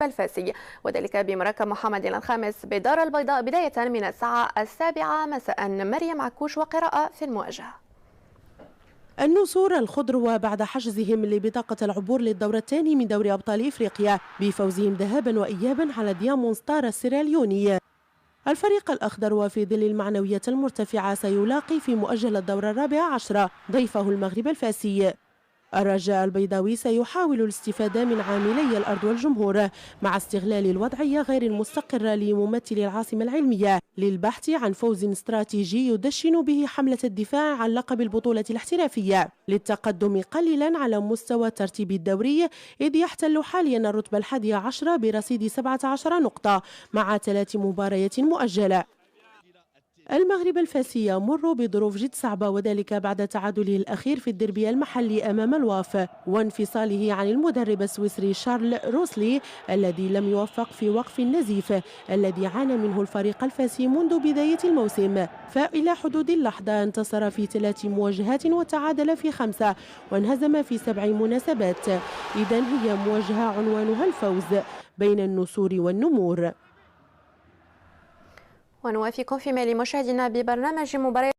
الفاسي، وذلك بمركب محمد الخامس بدار البيضاء بداية من الساعة 7 مساء. مريم عكوش وقراءة في المواجهة. النسور الخضر بعد حجزهم لبطاقة العبور للدور الثاني من دوري أبطال إفريقيا بفوزهم ذهابا وإيابا على ديامون ستار السيراليوني. الفريق الأخضر وفي ظل المعنوية المرتفعة سيلاقي في مؤجل الدور 14 ضيفه المغرب الفاسي. الرجاء البيضاوي سيحاول الاستفادة من عاملي الأرض والجمهور مع استغلال الوضعية غير المستقرة لممثل العاصمة العلمية للبحث عن فوز استراتيجي يدشن به حملة الدفاع عن لقب البطولة الاحترافية للتقدم قليلا على مستوى ترتيب الدوري، إذ يحتل حاليا الرتبة 11 برصيد 17 نقطة مع 3 مباريات مؤجلة. المغرب الفاسي يمر بظروف جد صعبة، وذلك بعد تعادله الأخير في الديربي المحلي أمام الواف وانفصاله عن المدرب السويسري شارل روسلي الذي لم يوفق في وقف النزيف الذي عانى منه الفريق الفاسي منذ بداية الموسم. فإلى حدود اللحظة انتصر في 3 مواجهات وتعادل في 5 وانهزم في 7 مناسبات. إذن هي مواجهة عنوانها الفوز بين النسور والنمور. ونوافيكم فيما لمشاهدينا ببرنامج مباراة